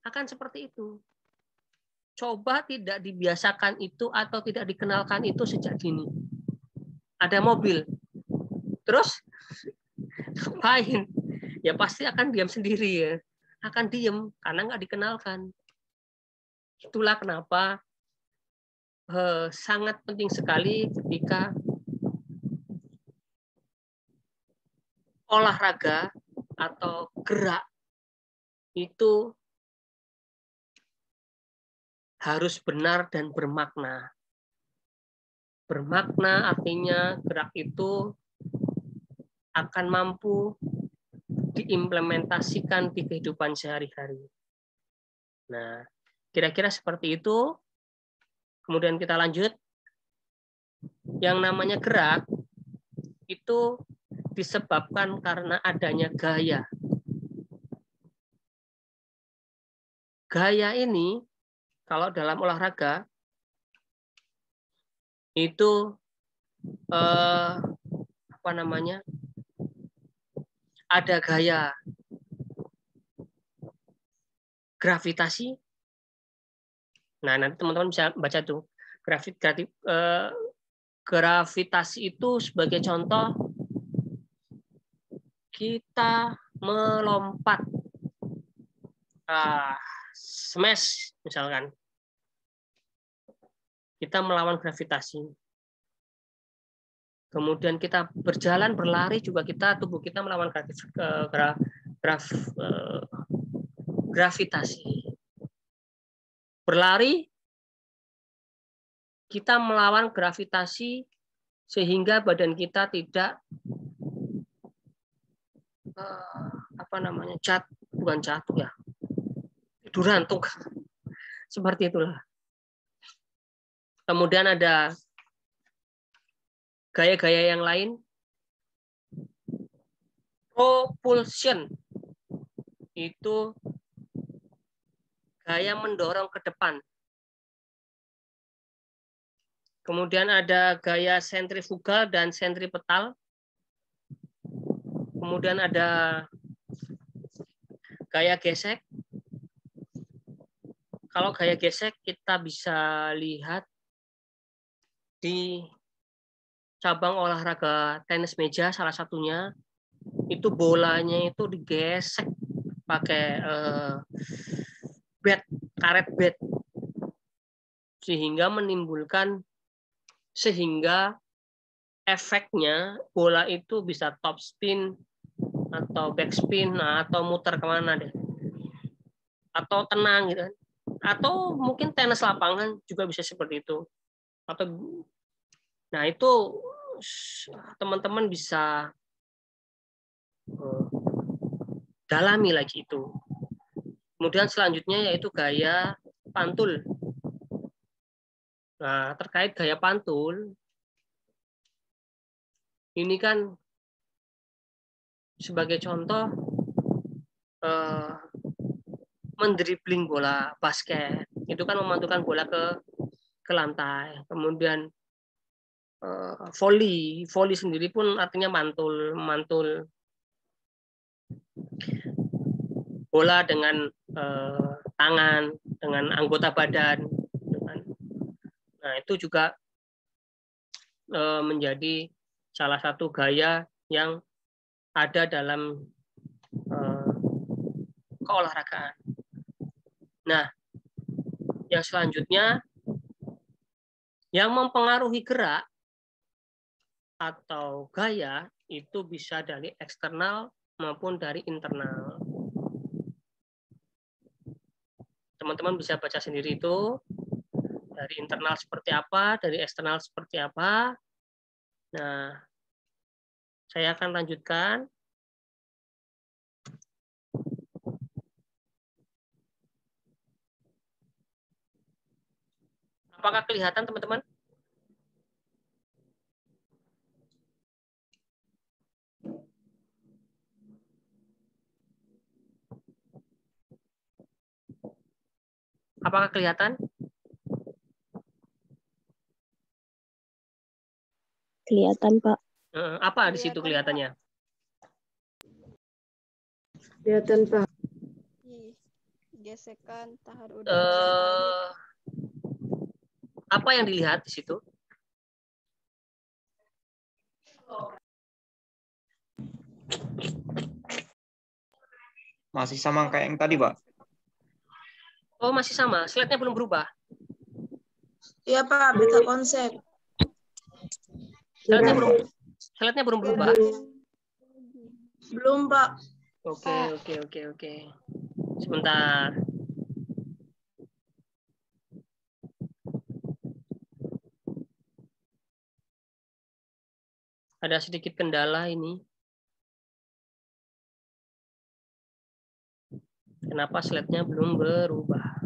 akan seperti itu. Coba tidak dibiasakan itu atau tidak dikenalkan itu sejak dini. Ada mobil. Terus ngapain? Ya pasti akan diam sendiri ya. Akan diam karena nggak dikenalkan. Itulah kenapa sangat penting sekali ketika olahraga atau gerak itu harus benar dan bermakna. Bermakna artinya gerak itu akan mampu diimplementasikan di kehidupan sehari-hari. Nah, kira-kira seperti itu. Kemudian kita lanjut. Yang namanya gerak itu disebabkan karena adanya gaya. Gaya ini, kalau dalam olahraga, itu ada gaya gravitasi. Nah, nanti teman-teman bisa baca tuh. Gravitasi itu sebagai contoh, kita melompat, smash misalkan. Kita melawan gravitasi. Kemudian kita berjalan, berlari juga tubuh kita melawan gravitasi. Berlari, kita melawan gravitasi sehingga badan kita tidak bukan jatuh ya, tiduran tuh. Seperti itulah. Kemudian ada gaya-gaya yang lain. Propulsion itu gaya mendorong ke depan. Kemudian ada gaya sentrifugal dan sentripetal. Kemudian ada gaya gesek. Kalau gaya gesek kita bisa lihat di cabang olahraga tenis meja salah satunya, itu bolanya itu digesek pakai karet bat, sehingga efeknya bola itu bisa top spin atau back spin, atau muter kemana deh, atau tenang gitu, atau mungkin tenis lapangan juga bisa seperti itu. Nah, itu teman-teman bisa dalami lagi itu. Kemudian selanjutnya yaitu gaya pantul. Nah, terkait gaya pantul, ini kan sebagai contoh mendribling bola basket. Itu kan memantulkan bola ke lantai. Kemudian volley sendiri pun artinya mantul bola dengan tangan, dengan anggota badan. Nah, itu juga menjadi salah satu gaya yang ada dalam keolahragaan. Nah, yang selanjutnya yang mempengaruhi gerak atau gaya itu bisa dari eksternal maupun dari internal. Teman-teman bisa baca sendiri itu, dari internal seperti apa, dari eksternal seperti apa. Nah, saya akan lanjutkan. Apakah kelihatan teman-teman? Apakah kelihatan? Kelihatan, Pak. Apa di situ kelihatannya? Kelihatan, Pak. Gesekan tahar udara. Apa yang dilihat di situ? Masih sama kayak yang tadi, Pak. Oh, masih sama. Slide-nya belum berubah. Iya, Pak. Beda konsep. Slide-nya belum berubah. Belum, Pak. Oke. Sebentar. Ada sedikit kendala ini. Kenapa slide-nya belum berubah?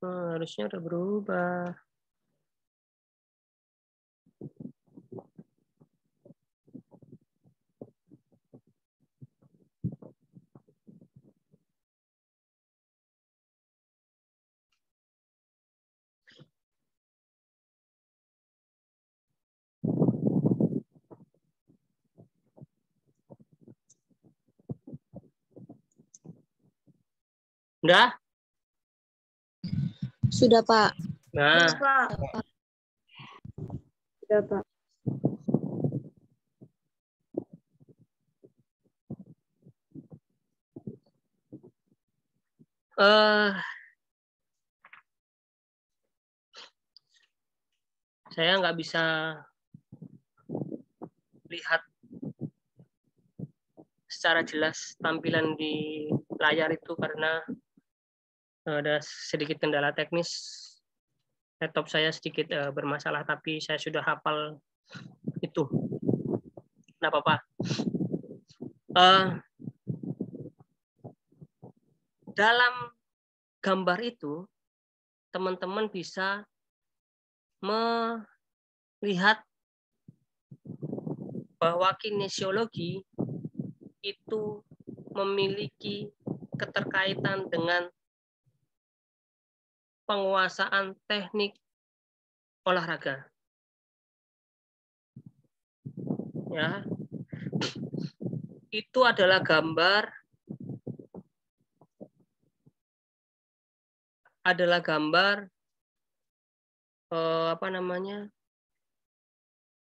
Harusnya udah berubah. Udah? Sudah, Pak. Nah, Pak. Sudah, Pak. saya nggak bisa lihat secara jelas tampilan di layar itu karena ada sedikit kendala teknis. Laptop saya sedikit bermasalah, tapi saya sudah hafal itu. Nggak apa-apa. Dalam gambar itu, teman-teman bisa melihat bahwa kinesiologi itu memiliki keterkaitan dengan penguasaan teknik olahraga. Ya. Itu adalah gambar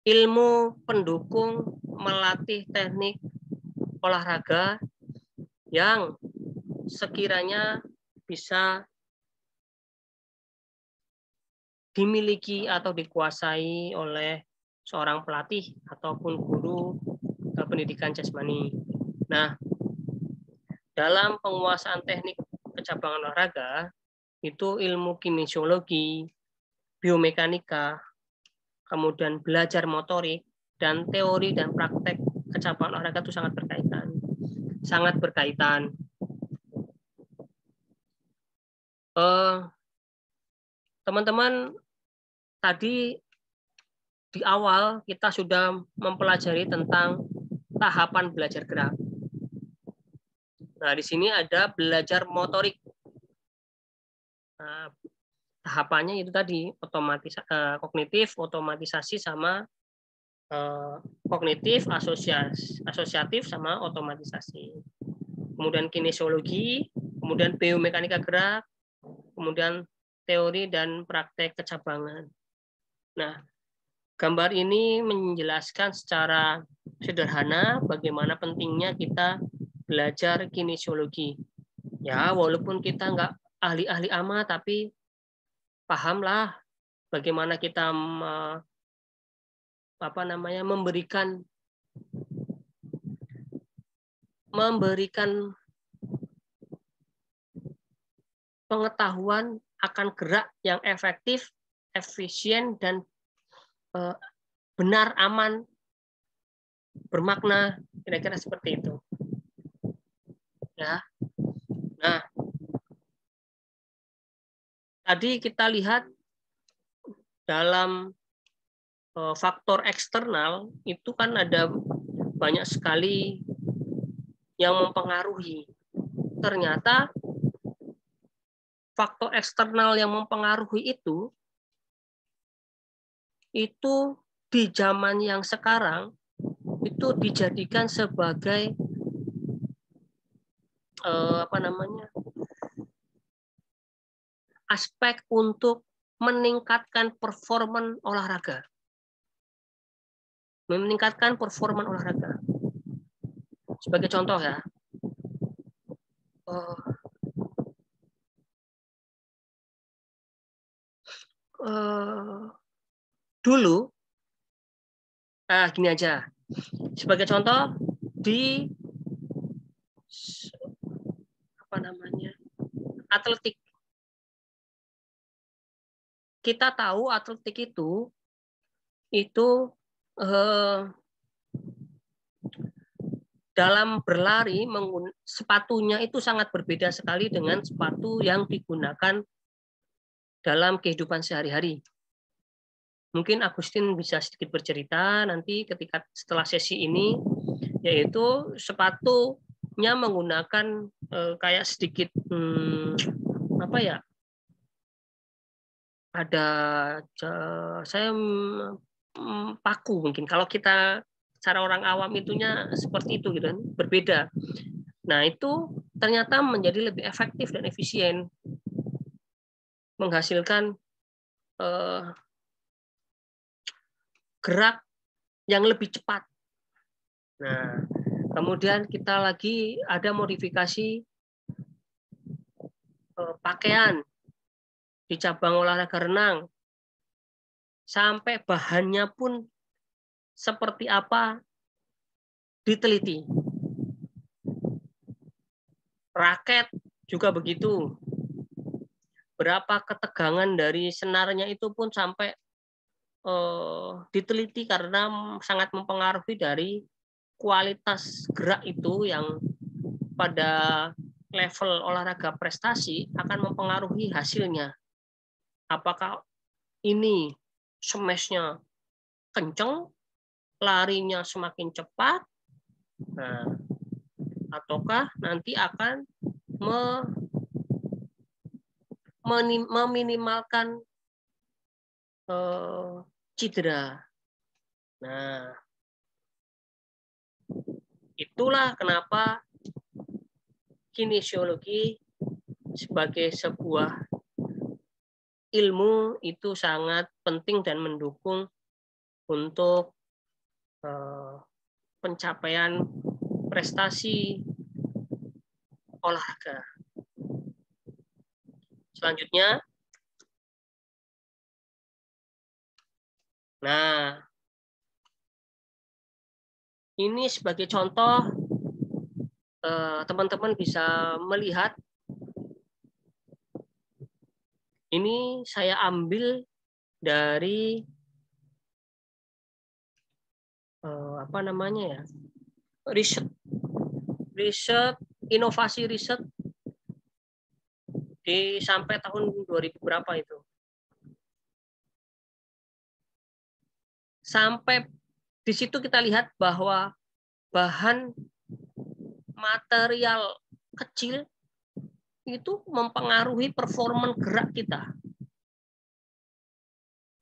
ilmu pendukung melatih teknik olahraga yang sekiranya bisa dimiliki atau dikuasai oleh seorang pelatih ataupun guru pendidikan jasmani. Nah, dalam penguasaan teknik kecabangan olahraga, itu ilmu kinesiologi, biomekanika, kemudian belajar motorik, dan teori dan praktek kecabangan olahraga itu sangat berkaitan. Sangat berkaitan. Teman-teman, tadi di awal kita sudah mempelajari tentang tahapan belajar gerak. Nah, di sini ada belajar motorik. Nah, tahapannya itu tadi kognitif, otomatisasi sama kognitif, asosiatif sama otomatisasi. Kemudian kinesiologi, kemudian biomekanika gerak, kemudian teori dan praktek kecabangan. Nah, gambar ini menjelaskan secara sederhana bagaimana pentingnya kita belajar kinesiologi. Ya, walaupun kita nggak ahli-ahli amat, tapi pahamlah bagaimana kita memberikan pengetahuan akan gerak yang efektif, efisien, dan benar, aman, bermakna, Kira-kira seperti itu. Ya. Nah, tadi kita lihat dalam faktor eksternal itu kan ada banyak sekali yang mempengaruhi. Ternyata faktor eksternal yang mempengaruhi itu di zaman yang sekarang itu dijadikan sebagai aspek untuk meningkatkan performa olahraga. Meningkatkan performa olahraga. Sebagai contoh ya, dulu, gini aja. Sebagai contoh di atletik. Kita tahu atletik itu dalam berlari sepatunya itu sangat berbeda sekali dengan sepatu yang digunakan dalam kehidupan sehari-hari. Mungkin Agustin bisa sedikit bercerita nanti ketika setelah sesi ini, yaitu sepatunya menggunakan kayak sedikit ada saya paku mungkin. Kalau kita cara orang awam itunya seperti itu gitu kan, berbeda. Nah, itu ternyata menjadi lebih efektif dan efisien, menghasilkan gerak yang lebih cepat. Nah, kemudian kita lagi ada modifikasi pakaian di cabang olahraga renang, sampai bahannya pun seperti apa diteliti. Raket juga begitu. Berapa ketegangan dari senarnya itu pun sampai diteliti karena sangat mempengaruhi dari kualitas gerak itu yang pada level olahraga prestasi akan mempengaruhi hasilnya. Apakah ini smashnya kenceng, larinya semakin cepat, nah, ataukah nanti akan meminimalkan cedera. Nah, itulah kenapa kinesiologi sebagai sebuah ilmu itu sangat penting dan mendukung untuk pencapaian prestasi olahraga. Selanjutnya, nah, ini sebagai contoh, teman-teman bisa melihat, ini saya ambil dari inovasi riset sampai tahun 2000 berapa itu. Sampai di situ kita lihat bahwa bahan material kecil itu mempengaruhi performa gerak kita.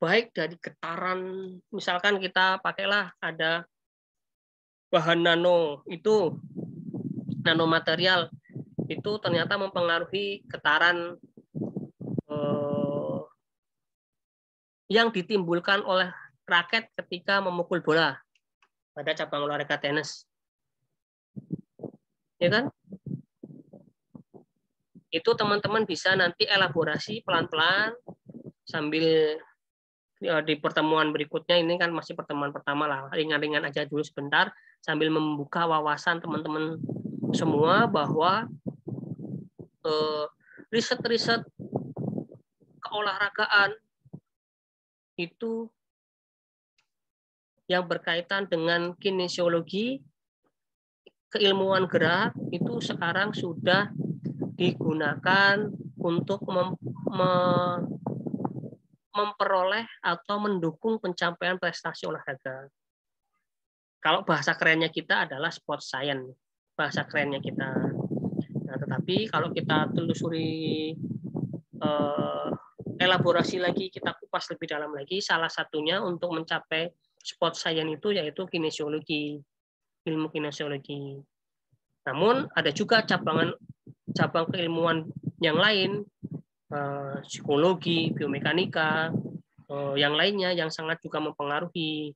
Baik dari getaran, misalkan kita pakailah ada bahan nano, itu nanomaterial, itu ternyata mempengaruhi getaran yang ditimbulkan oleh raket ketika memukul bola pada cabang olahraga tenis. Ya kan? Itu teman-teman bisa nanti elaborasi pelan-pelan sambil di pertemuan berikutnya, ini kan masih pertemuan pertama lah, ringan-ringan aja dulu sebentar sambil membuka wawasan teman-teman semua bahwa riset-riset keolahragaan itu yang berkaitan dengan kinesiologi keilmuan gerak itu sekarang sudah digunakan untuk memperoleh atau mendukung pencapaian prestasi olahraga. Kalau bahasa kerennya kita adalah sport science, bahasa kerennya kita. Nah, tetapi kalau kita telusuri elaborasi lagi, kita kupas lebih dalam lagi, salah satunya untuk mencapai sport science itu yaitu kinesiologi, ilmu kinesiologi. Namun ada juga cabang keilmuan yang lain, psikologi, biomekanika, yang lainnya yang sangat juga mempengaruhi.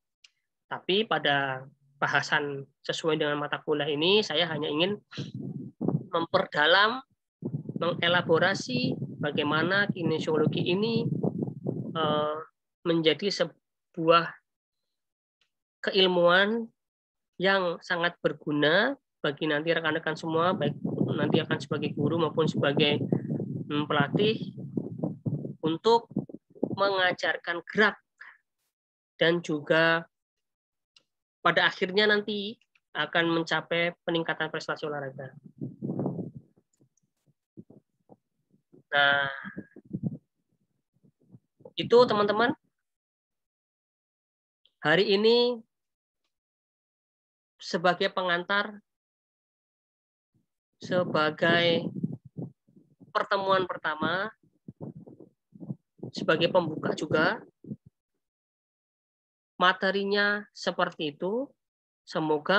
Tapi pada bahasan sesuai dengan mata kuliah ini, saya hanya ingin memperdalam, mengelaborasi bagaimana kinesiologi ini menjadi sebuah keilmuan yang sangat berguna bagi nanti rekan-rekan semua, baik nanti akan sebagai guru maupun sebagai pelatih, untuk mengajarkan gerak dan juga pada akhirnya nanti akan mencapai peningkatan prestasi olahraga. Nah, itu teman-teman. Hari ini sebagai pengantar, sebagai pertemuan pertama, sebagai pembuka juga, materinya seperti itu. Semoga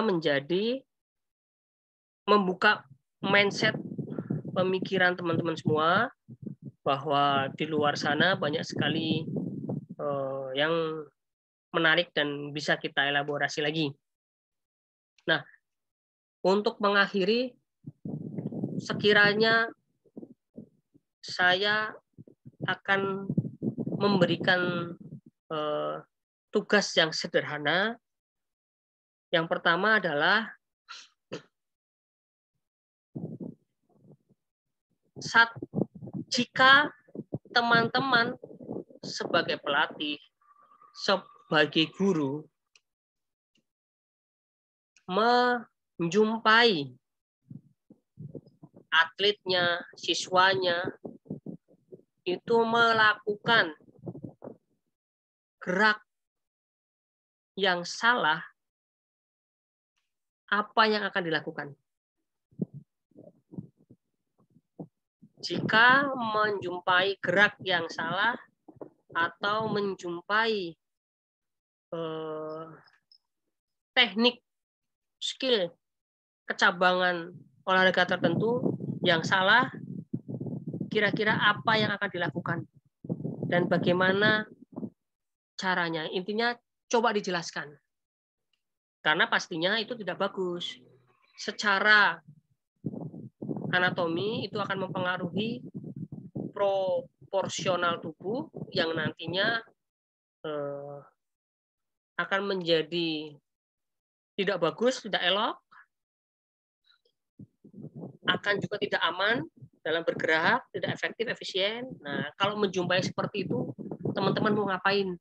membuka mindset pemikiran teman-teman semua bahwa di luar sana banyak sekali yang menarik dan bisa kita elaborasi lagi. Nah, untuk mengakhiri, sekiranya saya akan memberikan tugas yang sederhana. Yang pertama adalah jika teman-teman sebagai pelatih, sebagai guru, menjumpai atletnya, siswanya, itu melakukan gerak yang salah, apa yang akan dilakukan? Jika menjumpai gerak yang salah atau menjumpai teknik, skill, kecabangan olahraga tertentu yang salah, kira-kira apa yang akan dilakukan? Dan bagaimana caranya? Intinya coba dijelaskan. Karena pastinya itu tidak bagus. Secara anatomi itu akan mempengaruhi proporsional tubuh yang nantinya akan menjadi tidak bagus, tidak elok, akan juga tidak aman dalam bergerak, tidak efektif, efisien. Nah, kalau menjumpai seperti itu, teman-teman mau ngapain?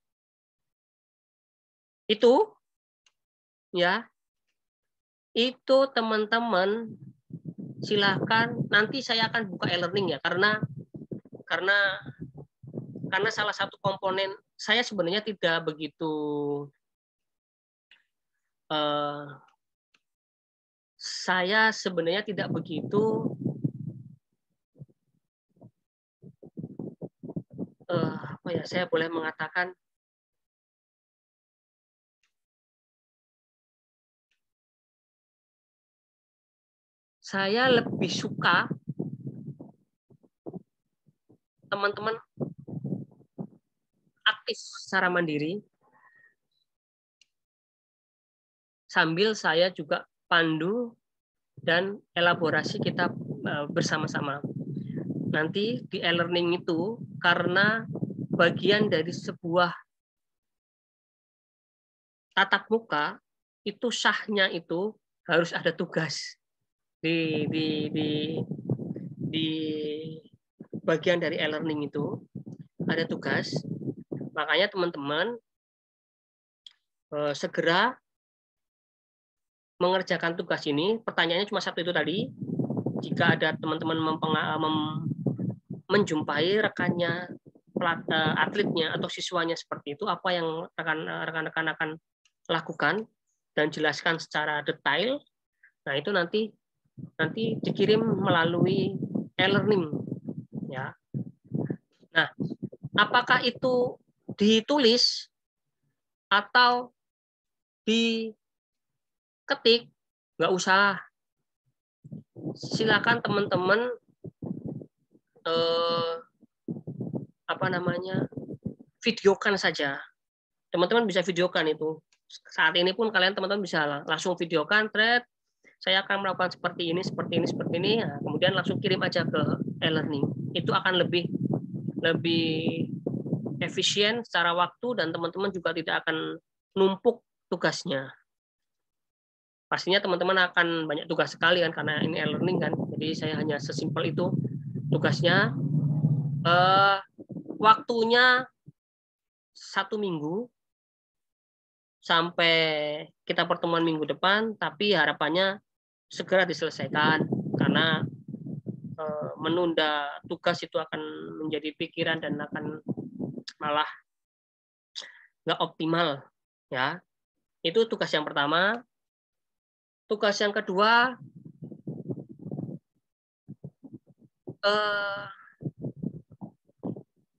Itu ya, itu teman-teman silahkan, nanti saya akan buka e-learning ya, karena salah satu komponen saya sebenarnya tidak begitu saya boleh mengatakan saya lebih suka teman-teman aktif secara mandiri, sambil saya juga pandu dan elaborasi kita bersama-sama. Nanti di e-learning itu, karena bagian dari sebuah tatap muka, itu sahnya itu harus ada tugas. Di bagian dari e-learning itu ada tugas, makanya teman-teman segera mengerjakan tugas ini, pertanyaannya cuma satu itu tadi. Jika ada teman-teman menjumpai rekannya, atletnya atau siswanya seperti itu, apa yang rekan-rekan akan lakukan dan jelaskan secara detail. Nah, itu nanti dikirim melalui e-learning, ya. Nah, apakah itu ditulis atau diketik? Nggak usah. Silakan teman-teman videokan saja. Teman-teman bisa videokan itu. Saat ini pun kalian teman-teman bisa langsung videokan, thread. Saya akan melakukan seperti ini. Nah, kemudian langsung kirim aja ke e-learning. Itu akan lebih efisien secara waktu dan teman-teman juga tidak akan numpuk tugasnya. Pastinya teman-teman akan banyak tugas sekali kan karena ini e-learning kan. Jadi saya hanya sesimpel itu tugasnya. Waktunya 1 minggu sampai kita pertemuan minggu depan, tapi harapannya segera diselesaikan karena menunda tugas itu akan menjadi pikiran dan akan malah nggak optimal, ya. Itu tugas yang pertama. Tugas yang kedua,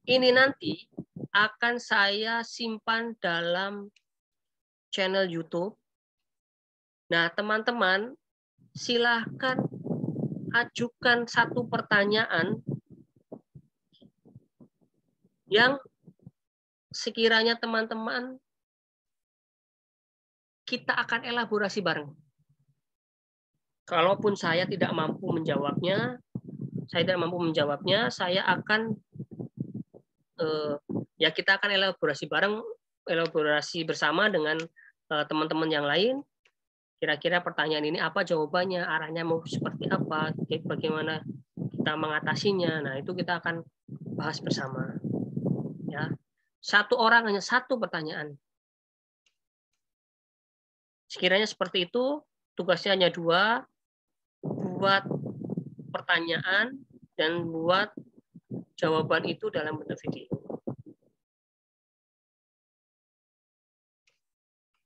ini nanti akan saya simpan dalam channel YouTube. Nah, teman-teman, silahkan ajukan satu pertanyaan yang sekiranya teman-teman kita akan elaborasi bareng. Kalaupun saya tidak mampu menjawabnya, saya akan kita akan elaborasi bersama dengan teman-teman yang lain. Kira-kira pertanyaan ini apa jawabannya, arahnya mau seperti apa, bagaimana kita mengatasinya. Nah, itu kita akan bahas bersama. Ya, satu orang hanya satu pertanyaan. Sekiranya seperti itu, tugasnya hanya 2, buat pertanyaan dan buat jawaban itu dalam bentuk video.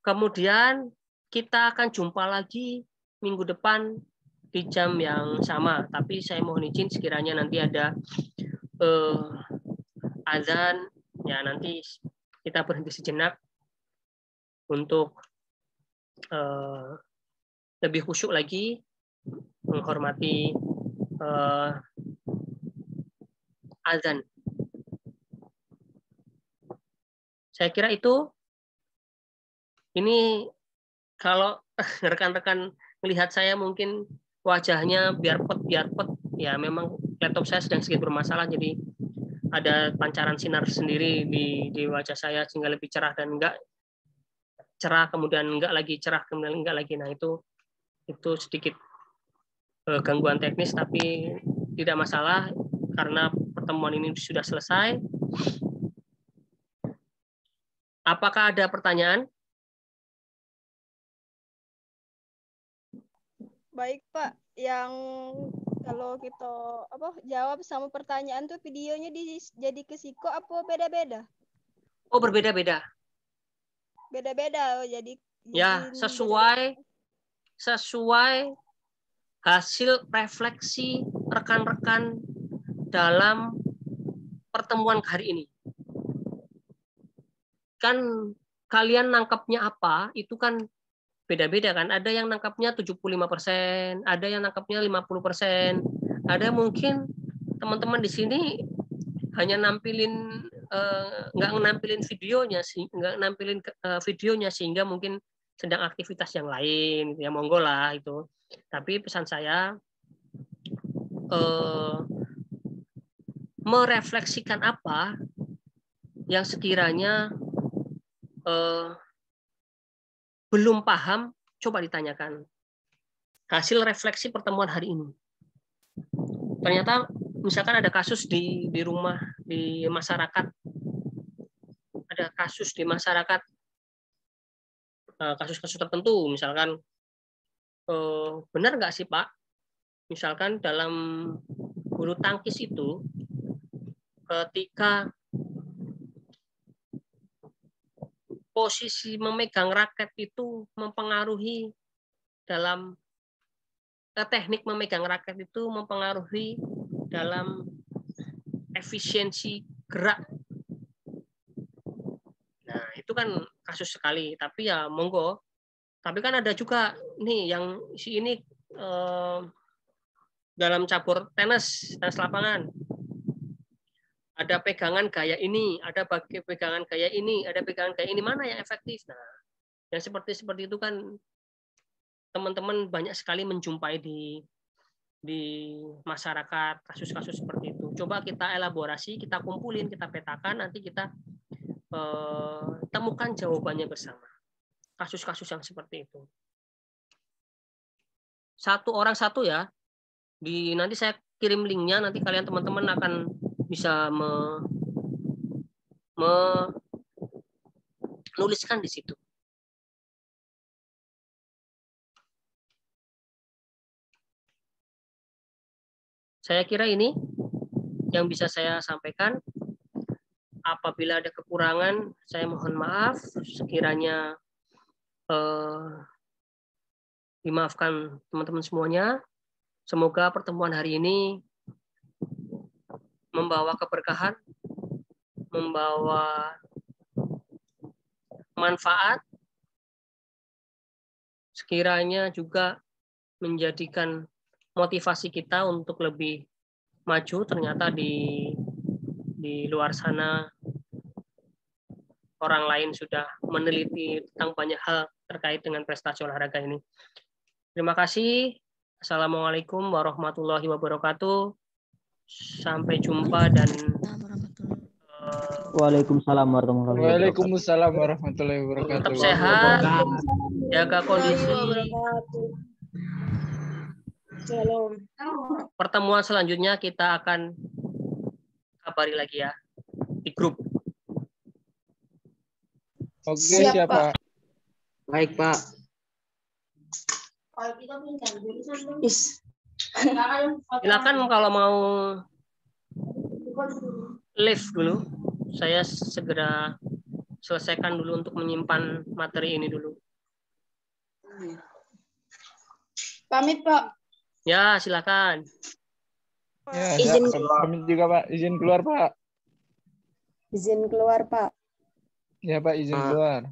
Kemudian kita akan jumpa lagi minggu depan di jam yang sama. Tapi saya mohon izin sekiranya nanti ada azan, ya nanti kita berhenti sejenak untuk lebih khusyuk lagi menghormati azan. Saya kira itu. Ini kalau rekan-rekan melihat saya mungkin wajahnya biarpet, ya memang laptop saya sedang sedikit bermasalah, jadi ada pancaran sinar sendiri di wajah saya sehingga lebih cerah dan enggak cerah, kemudian enggak lagi cerah, kemudian enggak lagi. Nah, itu sedikit gangguan teknis, tapi tidak masalah karena pertemuan ini sudah selesai. Apakah ada pertanyaan? Baik, Pak. Yang kalau kita jawab sama pertanyaan tuh videonya jadi ke Siko apa beda-beda? Oh, berbeda-beda. Beda-beda, jadi ya sesuai hasil refleksi rekan-rekan dalam pertemuan hari ini. Kan kalian nangkapnya apa, itu kan beda-beda kan. Ada yang nangkapnya 75%, ada yang nangkapnya 50%, ada mungkin teman-teman di sini hanya nggak nampilin videonya sehingga mungkin sedang aktivitas yang lain, ya monggo lah itu. Tapi pesan saya merefleksikan apa yang sekiranya belum paham, coba ditanyakan. Hasil refleksi pertemuan hari ini. Ternyata misalkan ada kasus di rumah, di masyarakat, ada kasus di masyarakat, kasus-kasus tertentu, misalkan benar nggak sih Pak? Misalkan dalam bulu tangkis itu, ketika posisi memegang raket itu mempengaruhi dalam teknik memegang raket itu mempengaruhi dalam efisiensi gerak. Nah, itu kan kasus sekali, tapi ya monggo. Tapi kan ada juga nih yang si ini dalam cabur tenis lapangan. Ada pegangan gaya ini, ada pegangan gaya ini, ada pegangan gaya ini, mana yang efektif? Nah, yang seperti itu kan teman-teman banyak sekali menjumpai di masyarakat kasus-kasus seperti itu. Coba kita elaborasi, kita kumpulin, kita petakan, nanti kita temukan jawabannya bersama. Kasus-kasus yang seperti itu. Satu orang satu ya. Nanti saya kirim linknya, nanti kalian teman-teman akan bisa menuliskan di situ. Saya kira ini yang bisa saya sampaikan. Apabila ada kekurangan, saya mohon maaf. Sekiranya dimaafkan teman-teman semuanya. Semoga pertemuan hari ini membawa keberkahan, membawa manfaat, sekiranya juga menjadikan motivasi kita untuk lebih maju. Ternyata di luar sana orang lain sudah meneliti tentang banyak hal terkait dengan prestasi olahraga ini. Terima kasih. Assalamualaikum warahmatullahi wabarakatuh. Sampai jumpa dan Waalaikumsalam warahmatullahi wabarakatuh. Waalaikumsalam warahmatullahi wabarakatuh. tetap sehat, jaga kondisi. Shalom. Pertemuan selanjutnya kita akan kabari lagi ya di grup. Oke, Siap, siap, Pak. Baik, Pak. Silakan kalau mau live dulu. Saya segera selesaikan dulu untuk menyimpan materi ini dulu. Pamit, Pak. Ya, silakan. Ya, Izin kami juga, Pak. Izin keluar, Pak. izin keluar, Pak. Ya, Pak, izin keluar.